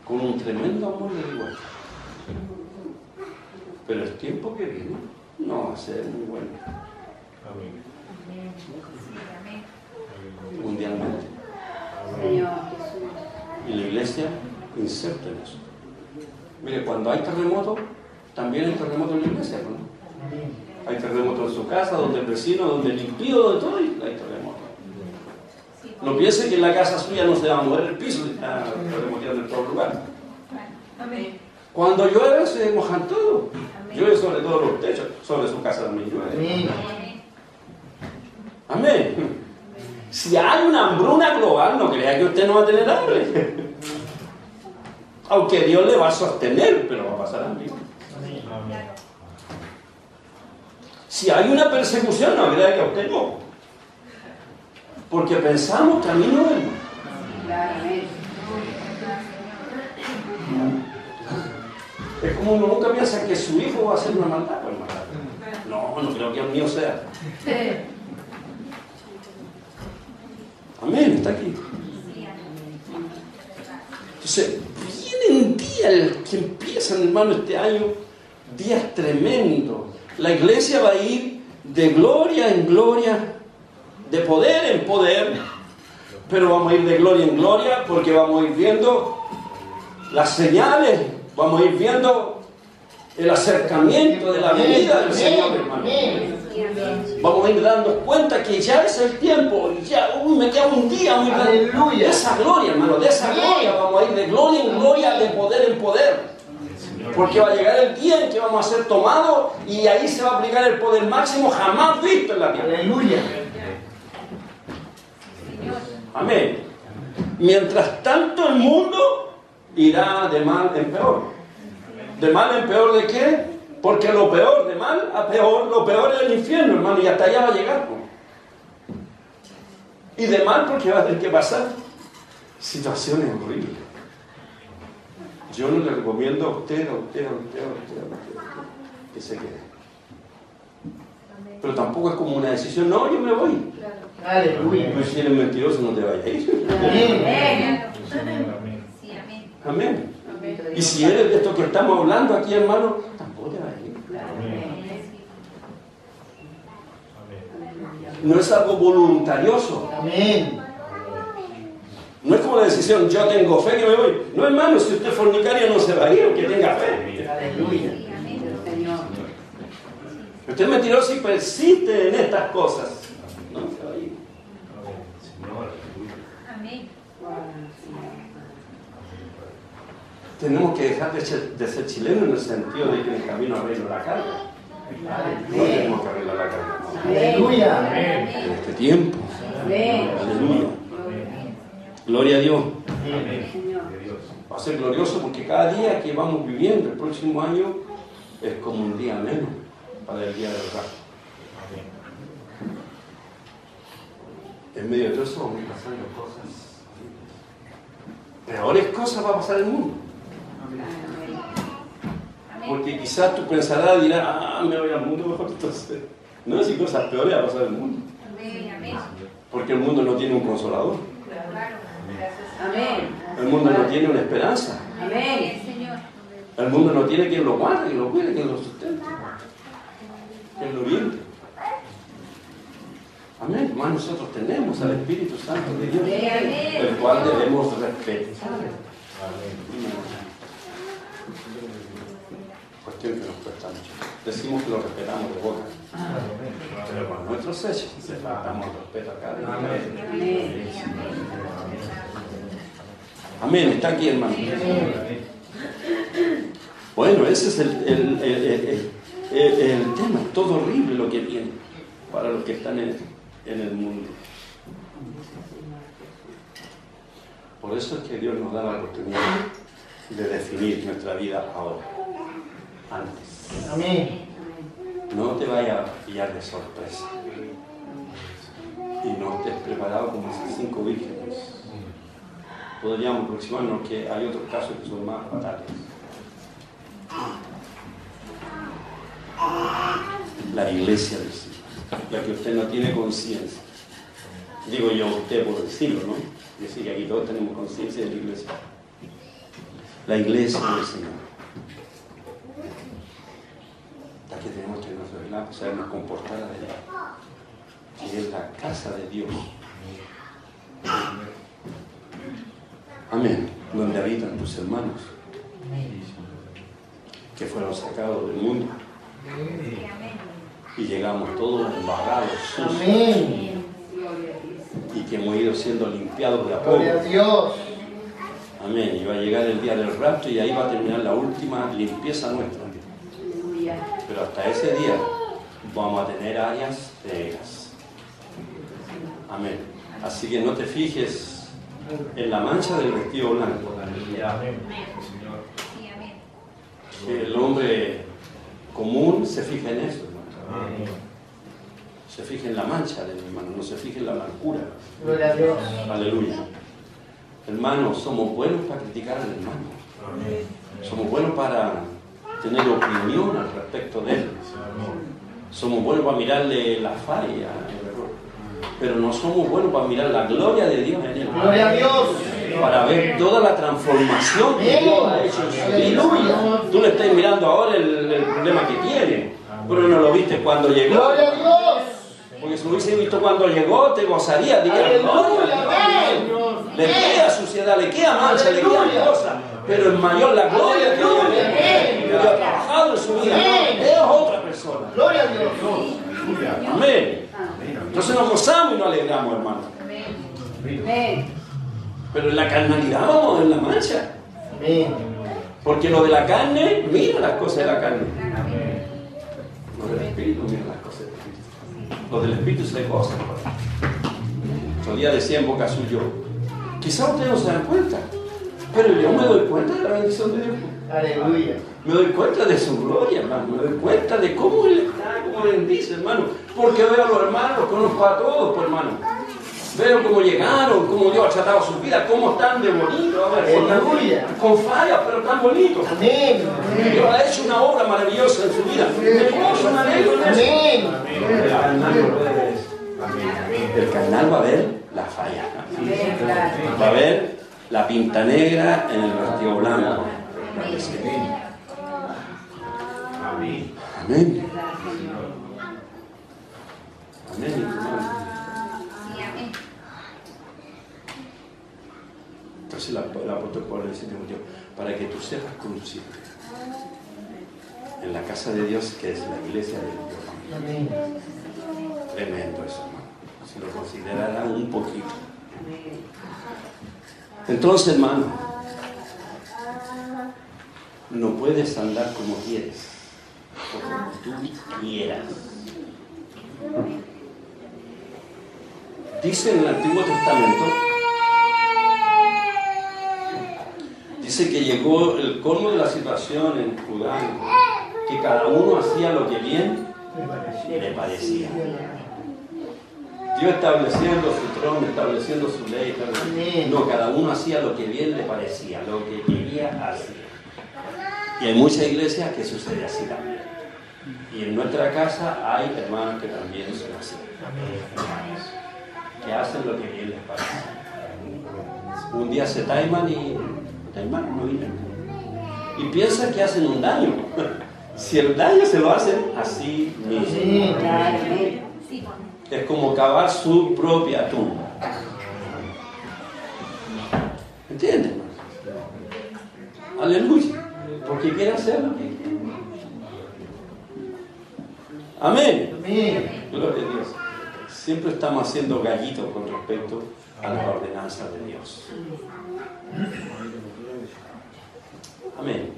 con un tremendo amor de igual. Pero el tiempo que viene no va a ser muy bueno. Mundialmente. Y la iglesia inserta en eso. Mire, cuando hay terremoto, también hay terremoto en la iglesia, ¿no? Hay terremoto en su casa, donde el vecino, donde el impío, donde todo hay terremoto. No piense que en la casa suya no se va a mover el piso, está terremoteando en todo lugar. Cuando llueve se mojan todo. Llueve sobre todos los techos, sobre su casa también llueve. Amén. Si hay una hambruna global, no crea que usted no va a tener hambre. Aunque Dios le va a sostener, pero va a pasar hambre. Si hay una persecución, no crea que a usted no. Porque pensamos que a mí no vemos. Es como uno nunca piensa que su hijo va a hacer una maldad. Pues maldad. No creo que el mío sea. Amén, está aquí. Entonces, vienen días que empiezan, hermano, este año, días tremendos. La iglesia va a ir de gloria en gloria, de poder en poder, pero vamos a ir de gloria en gloria porque vamos a ir viendo las señales, vamos a ir viendo el acercamiento de la venida del Señor, hermano. Vamos a ir dando cuenta que ya es el tiempo, ya me queda un día muy grande. De esa gloria, hermano, de esa gloria vamos a ir de gloria en gloria, de poder en poder. Porque va a llegar el día en que vamos a ser tomados y ahí se va a aplicar el poder máximo jamás visto en la tierra. Aleluya. Amén. Mientras tanto el mundo irá de mal en peor. ¿De mal en peor de qué? Porque lo peor, de mal a peor, lo peor es el infierno, hermano, y hasta allá va a llegar. Y de mal porque va a tener que pasar situaciones horribles. Yo no le recomiendo a usted que se quede. Pero tampoco es como una decisión, no, yo me voy. Aleluya. Pues si eres mentiroso no te vayas a ir. Amén. Y si eres de esto que estamos hablando aquí, hermano, tampoco te vayas a ir. No es algo voluntarioso. Amén. No es como la decisión, yo tengo fe que me voy. No, hermano, si usted es fornicario no se va a ir, aunque tenga fe. Aleluya. Usted es mentiroso y persiste en estas cosas. No se va a ir. Amén. Tenemos que dejar de ser chilenos en el sentido de que en el camino arreglo la carga. No tenemos que arreglar la carga. Aleluya. En este tiempo. Aleluya. Gloria a Dios. Va a ser glorioso porque cada día que vamos viviendo el próximo año es como un día menos para el día de verdad. En medio de todo eso vamos a ir pasando cosas. Peores cosas va a pasar en el mundo. Porque quizás tú pensarás, dirás, me voy al mundo mejor entonces. No, si cosas peores va a pasar en el mundo. Amén. Porque el mundo no tiene un consolador. Claro. Amén. El mundo no tiene una esperanza. Amén. Señor. El mundo no tiene quien lo guarde, quien lo cuide, quien lo sustente, quien lo oriente. Amén. Hermano, nosotros tenemos al Espíritu Santo de Dios, el cual debemos respetar. Cuestión que nos cuesta mucho. Decimos que lo respetamos de boca, pero con nuestros hechos le faltamos respeto a cada uno. Amén. Está aquí, hermano. Bueno, ese es el tema. Todo horrible lo que viene para los que están en el mundo. Por eso es que Dios nos da la oportunidad de definir nuestra vida ahora, antes. Amén. No te vayas a pillar de sorpresa y no estés preparado como esas 5 vírgenes. Podríamos aproximarnos que hay otros casos que son más fatales. La iglesia del Señor, la que usted no tiene conciencia. Digo yo usted por decirlo, ¿no? Decir que aquí todos tenemos conciencia de la iglesia. La iglesia del Señor. La que tenemos que nos revelar, sabernos comportar adelante. Que es la casa de Dios. Amén. Donde habitan tus hermanos, que fueron sacados del mundo. Y llegamos todos embarrados, sucios. Amén. Y que hemos ido siendo limpiados de a poco. Gloria a Dios. Amén. Y va a llegar el día del rapto y ahí va a terminar la última limpieza nuestra. Pero hasta ese día vamos a tener áreas feas. Amén. Así que no te fijes en la mancha del vestido blanco. Que el hombre común se fija en eso, hermano. Se fija en la mancha del hermano, no se fija en la blancura. Gloria a Dios. Aleluya. Hermanos, somos buenos para criticar al hermano. Somos buenos para tener opinión al respecto de él. Somos buenos para mirarle la falla, el error. Pero no somos buenos para mirar la gloria de Dios en él. Gloria a Dios. Para ver toda la transformación que Dios ha hecho en su vida. Aleluya. Tú le estás mirando ahora el problema que tiene, pero no lo viste cuando llegó. Gloria a Dios. Porque si lo hubiese visto cuando llegó, te gozaría. Diría, Aleluya. le queda suciedad, le queda mancha, le queda cosa. Pero es mayor la gloria de Dios. Que Dios ha trabajado en su vida. Es otra persona. Gloria a Dios. Amén. Entonces nos gozamos y nos alegramos, hermano. Amén. Pero en la carnalidad vamos en la mancha. Amén. Porque lo de la carne, mira las cosas de la carne. Lo del espíritu, mira las cosas del espíritu. Lo del espíritu se goza. Otro día decía en boca suyo, quizá ustedes no se dan cuenta, pero yo me doy cuenta de la bendición de Dios. Aleluya. Me doy cuenta de su gloria, hermano. Me doy cuenta de cómo Él está, cómo Él bendice, hermano. Porque veo a los hermanos, los conozco a todos, pues, hermano. Veo cómo llegaron, cómo Dios ha tratado sus vidas, cómo están de bonitos. Aleluya. Con fallas, pero tan bonitos. Amén. Dios ha hecho una obra maravillosa en su vida. Me gozo, me alegro en eso. Amén. El carnal no puede ver eso. El carnal va a ver la falla. Va a ver la pinta negra en el vestido blanco. Amén. Amén. Amén, hermano. Entonces el apóstol Pablo le dice a Timoteo, para que tú sepas consciente en la casa de Dios, que es la iglesia de Dios. Amén. Tremendo eso, hermano. Si lo considerara un poquito. Entonces, hermano, no puedes andar como quieres, o como tú quieras. Dice en el Antiguo Testamento, dice que llegó el colmo de la situación en Judá, que cada uno hacía lo que bien le parecía. Dios estableciendo su trono, estableciendo su ley, no, cada uno hacía lo que bien le parecía, lo que quería hacer. Y hay muchas iglesias que sucede así también. Y en nuestra casa hay hermanos que también son así. Que hacen lo que bien les parece. Un día se taiman y taiman, no vienen. Y piensan que hacen un daño. Si el daño se lo hacen así mismo. Es como cavar su propia tumba. ¿Entienden? Aleluya. Porque quiere hacerlo. Amén. Amén. Gloria a Dios. Siempre estamos haciendo gallitos con respecto a las ordenanzas de Dios. Amén.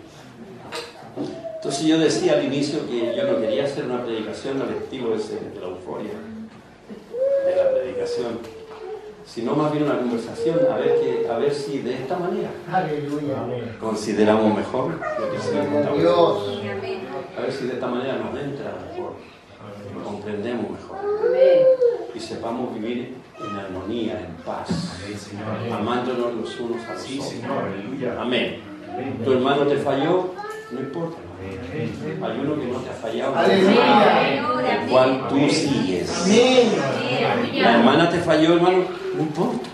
Entonces yo decía al inicio que yo no quería hacer una predicación al estilo de la euforia de la predicación, sino más bien una conversación a ver si de esta manera consideramos mejor lo que se nos Dios. a ver si de esta manera nos entra mejor, lo comprendemos mejor y sepamos vivir en armonía, en paz, amándonos los unos a los otros. Amén. Tu hermano te falló, no importa. Hay uno que no te ha fallado, el cual tú sigues. La hermana te falló, hermano, no importa.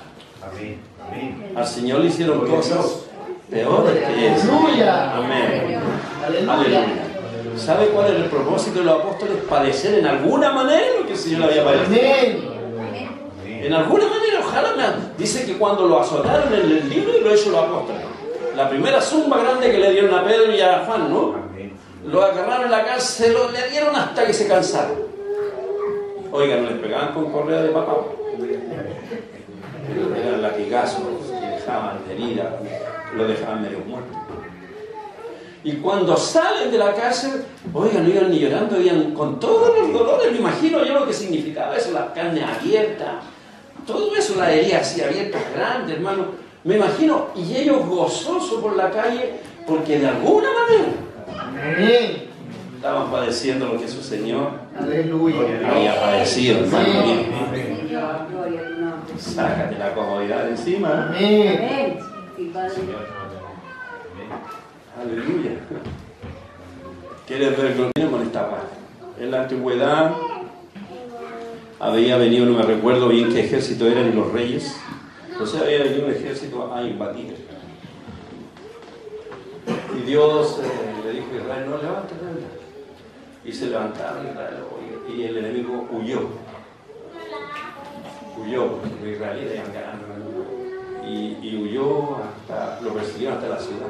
Al Señor le hicieron cosas peores que eso. Amén. Aleluya. ¿Sabe cuál es el propósito de los apóstoles? Padecer en alguna manera lo que el Señor había padecido. En alguna manera, ojalá. Dice que cuando lo azotaron en el libro, y lo hizo los apóstoles. La primera zumba grande que le dieron a Pedro y a Juan, ¿no? Lo agarraron en la cárcel, le dieron hasta que se cansaron. Oigan, no les pegaban con correa de papá. Eran latigazos que dejaban heridas, lo dejaban medio muerto. Y cuando salen de la cárcel, oigan, no iban ni llorando, iban con todos los dolores. Me imagino yo lo que significaba eso, las carnes abiertas, todo eso, las heridas así abiertas, grandes, hermano. Me imagino, y ellos gozosos por la calle, porque de alguna manera estaban padeciendo lo que su Señor había padecido, hermano mío. Sácate la comodidad de encima. Amén. Aleluya. ¿Quieres ver gloria con esta parte? En la antigüedad había venido, no me recuerdo bien qué ejército eran ni los reyes. Entonces había venido un ejército a invadir. Y Dios le dijo a Israel, no, levántate. Y se levantaron Israel, y el enemigo huyó. Huyó, porque los israelitas iban ganando. Y huyó hasta, lo persiguieron hasta la ciudad.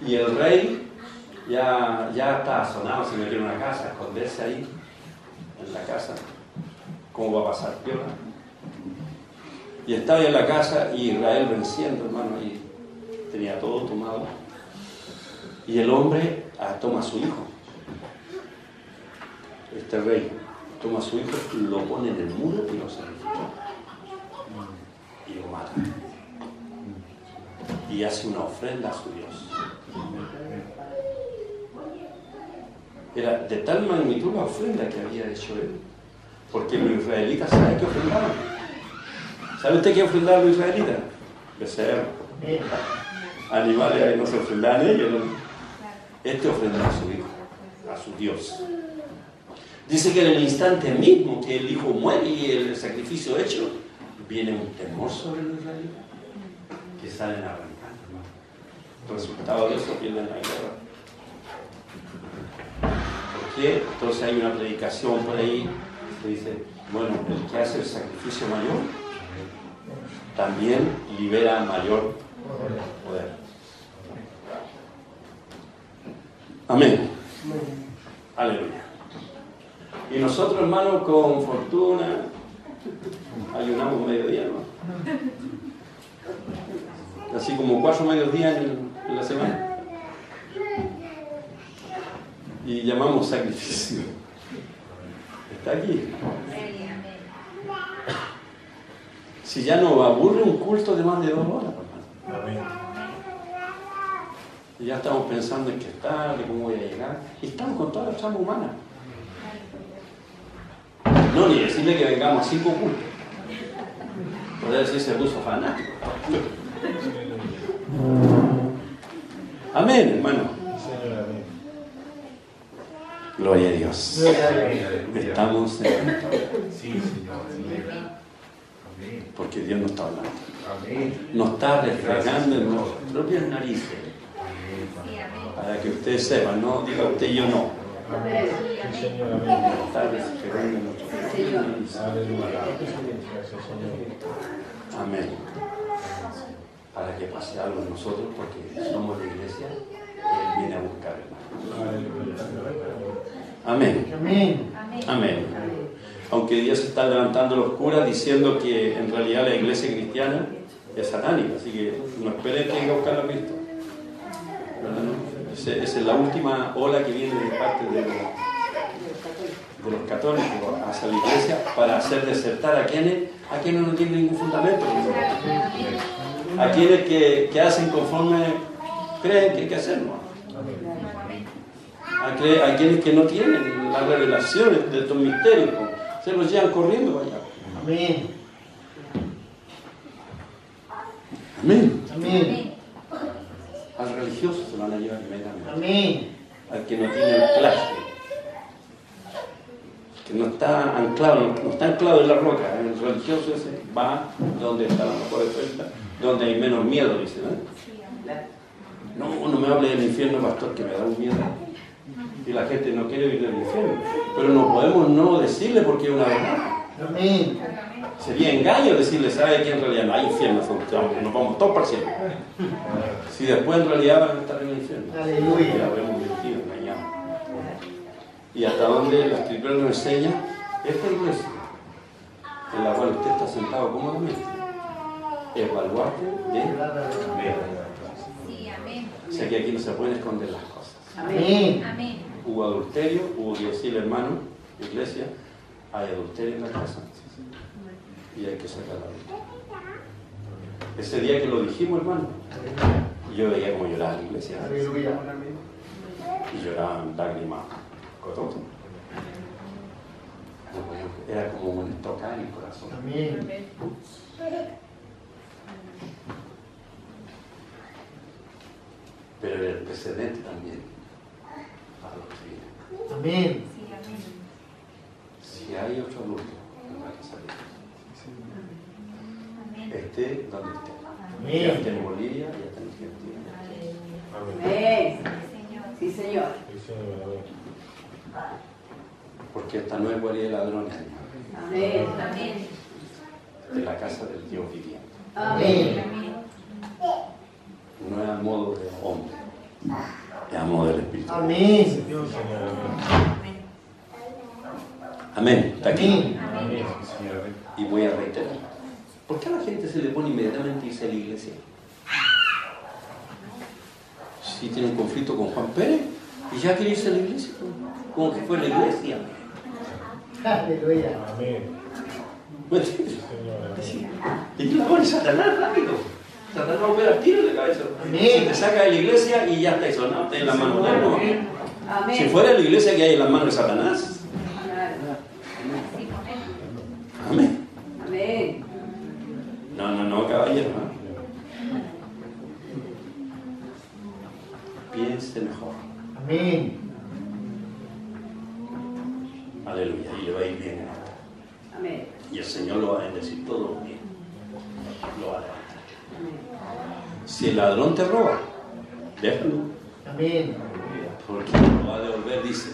Y el rey ya estaba sonado, se metió en una casa, a esconderse ahí, en la casa. ¿Cómo va a pasar piola? Y estaba en la casa y Israel venciendo, hermano, y tenía todo tomado. Y el hombre toma a su hijo. Este rey toma a su hijo, lo pone en el muro y lo sacrifica. Y lo mata. Y hace una ofrenda a su Dios. Era de tal magnitud la ofrenda que había hecho él. Porque los israelitas, ¿saben qué ofrendaban? ¿Sabe usted qué ofrendaban los israelitas? Becerro. Animales que no se ofrendaban ellos, ¿no? Este ofrendaba a su hijo, a su Dios. Dice que en el instante mismo que el hijo muere y el sacrificio hecho, viene un temor sobre los israelitas que salen arrancando, ¿no? Resultado de eso pierden la guerra. ¿Por qué? Entonces hay una predicación por ahí que dice, bueno, el que hace el sacrificio mayor también libera mayor poder. Amén. Aleluya. Y nosotros, hermanos, con fortuna ayunamos mediodía, ¿no? Así como 4 mediodías en la semana. Y llamamos sacrificio. Está aquí. Si ya no aburre un culto de más de 2 horas, hermano. Y ya estamos pensando en qué tarde, cómo voy a llegar. Y estamos con toda la trama humana. No, ni decirle que vengamos a 5 cultos. Podría decir se puso fanático. Amén, hermano. Señor, amén. Gloria a Dios. Gloria a Dios. Estamos en... Sí, Señor. Amén. Porque Dios nos está hablando. Amén. Nos está refregando en nuestras propias narices. Sí, amén. Para que usted sepa, no diga usted yo no. Amén. Sí, Señor, amén. Nos está refregando en nuestras propias narices. Aleluya. Gracias, Señor. Amén. Para que pase algo en nosotros, porque somos la iglesia, Él viene a buscar, hermano. Aleluya. Amén. Amén. Amén. Amén. Aunque Dios está levantando los curas diciendo que en realidad la iglesia cristiana es satánica, así que no esperen que venga a buscar a Cristo. ¿Verdad, no? Esa es la última ola que viene de parte de los católicos hacia la iglesia para hacer desertar a quienes no tienen ningún fundamento. A quienes que hacen conforme creen que hay que hacerlo. A quienes que no tienen las revelaciones de estos misterios, se los llevan corriendo allá. Amén. Amén. Amén. Al religioso se lo van a llevar inmediatamente. Amén. Al que no tiene anclaje, que no está anclado en la roca. El religioso ese va donde está la mejor oferta, donde hay menos miedo, dice, ¿no? No me hable del infierno, pastor, que me da un miedo. Y la gente no quiere vivir del infierno. Pero no podemos no decirle porque es una verdad. Amén. Sería engaño decirle, ¿sabe que en realidad no hay infierno? Nos vamos todos para el cielo. Si después en realidad van a estar en el infierno. Aleluya. Ya habremos mentido, engañado. Y hasta donde la Escritura nos enseña, esta iglesia, en la cual usted está sentado cómodamente, es baluarte de verdad. Sí, amén. O sea que aquí no se pueden esconder las cosas. Amén. Amén. Hubo adulterio, hubo que decirle, hermano, iglesia, hay adulterio en la casa. Y hay que sacarla. Ese día que lo dijimos, hermano, yo veía como lloraba la iglesia. Aleluya. Y lloraban lágrimas. Era como un tocar en el corazón. Amén. Pero era el precedente también para los que vienen. Amén. Sí, amén. Si hay otro adulto en la casa de Amén. Dios, esté donde esté. Amén. Ya esté en Bolivia, ya esté en Argentina. Amén. Señor. Sí, Señor. Sí, Señor, amén. Porque esta no es guarida de ladrones, Amén. Amén. de la casa del Dios viviente. Amén. Amén. No es a modo de hombre, es a modo del Espíritu. Amén. Sí, Señor, amén. Amén. Amén. Está aquí. Amén. Amén. Sí, Señor, amén. Y voy a reiterar. ¿Por qué a la gente se le pone inmediatamente irse a la iglesia? Si tiene un conflicto con Juan Pérez y ya quiere irse a la iglesia, como que fue la iglesia. Aleluya. Amén. ¿Me entiendes? Sí, Señor, amén. Y tú la pones Satanás rápido. Satanás va a ver al tiro de la cabeza. Amén. Si te saca de la iglesia y ya está sonado, está en las manos de él. ¿No? Si Amén. fuera la iglesia que hay en las manos de Satanás. Amén. Amén. No, caballero. ¿no? Piense mejor. Amén. Aleluya. Y le va a ir bien en esto. Amén. Y el Señor lo va a bendecir todo bien. Lo va a levantar. Si el ladrón te roba, déjalo. Amén. Porque lo va a devolver, dice.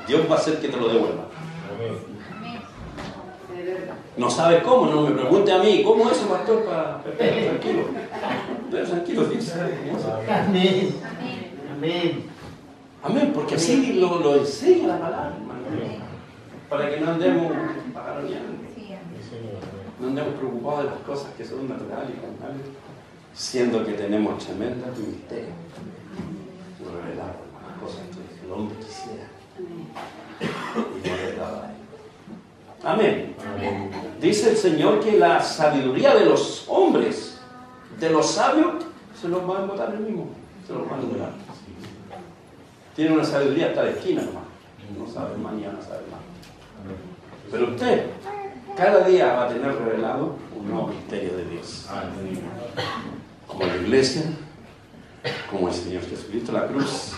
Dios va a hacer que te lo devuelva. Amén. Amén. De verdad. No sabe cómo, no me pregunte a mí. ¿Cómo es eso, pastor? Tranquilo. Pero tranquilo, dice. Amén. Amén. Amén. Amén, porque así lo enseña la palabra, hermano. Para que no andemos pagaroneando. Sí, amén. Sí, Señor, amén. No andemos preocupados de las cosas que son naturales y carnales, siendo que tenemos tremendos misterios. No revelamos las cosas que el hombre quisiera. Y no revelaba a él. Amén. Amén. Dice el Señor que la sabiduría de los hombres, de los sabios, se los van a botar el mismo. Se los van a anular. Tiene una sabiduría hasta la esquina nomás. No sabe más ni van a saber más. Pero usted, cada día va a tener revelado un nuevo misterio de Dios. Amén. Como la iglesia, como el Señor Jesucristo, la cruz.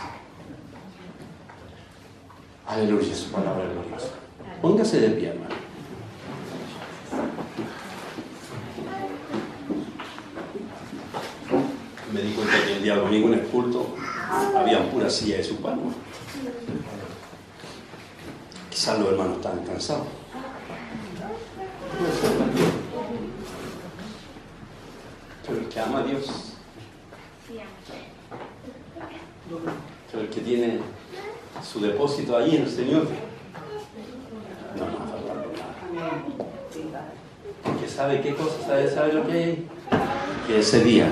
Aleluya, su palabra es gloriosa. Póngase de pie, hermano. Me di cuenta que el día domingo en el culto había pura silla de su palma. Quizás los hermanos estaban cansados. Pero el que ama a Dios, pero el que tiene su depósito ahí en el Señor, no va a faltar nada. Porque sabe qué cosa, sabe lo que hay. Que ese día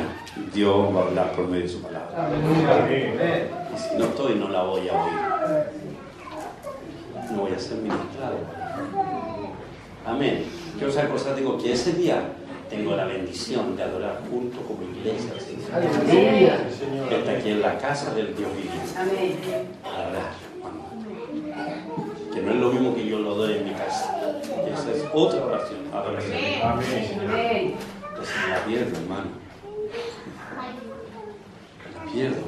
Dios va a hablar por medio de su palabra. Y si no estoy, no la voy a oír. No voy a ser ministrado. Amén. ¿Qué otra cosa tengo? Que ese día tengo la bendición de adorar junto como iglesia. Aleluya. Señor. Está aquí en la casa del Dios viviente. Amén. Adorar, hermano. Que no es lo mismo que yo lo doy en mi casa. Esa es otra oración. Adoración. Amén. Amén. Entonces me la pierdo, hermano. Me la pierdo.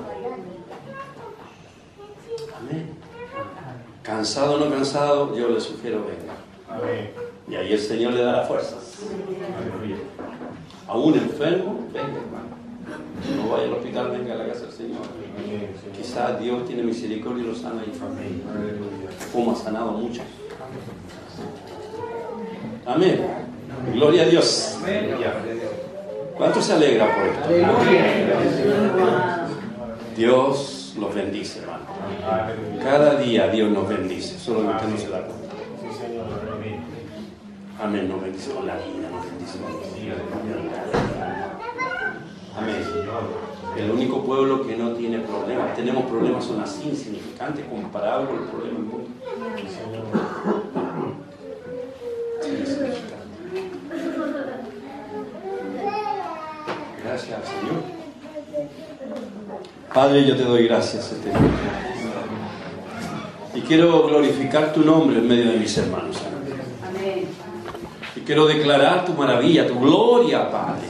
Amén. Cansado o no cansado, yo le sugiero venga. Amén. Y ahí el Señor le dará fuerzas. Aleluya. Aún enfermo, venga, hermano. No vaya al hospital, venga a la casa del Señor. Amén, Señor. Quizás Dios tiene misericordia y lo sana y Amén. Aleluya. como ha sanado a muchos. Amén. Gloria a Dios. ¿Cuánto se alegra por esto? Aleluya. Dios los bendice, hermano. Aleluya. Cada día Dios nos bendice, solo que usted no se da cuenta. Sí, Señor. Amén. Amén, nos bendice con la vida, nos bendice con la Sí, vida. aleluya. Amén. Señor. El único pueblo que no tiene problemas, tenemos problemas, son así insignificantes comparados con el problema del mundo. Sí, Señor. Insignificante. Gracias al Señor. Padre, yo te doy gracias este día. Y quiero glorificar tu nombre en medio de mis hermanos. Amén. Y quiero declarar tu maravilla, tu gloria, Padre.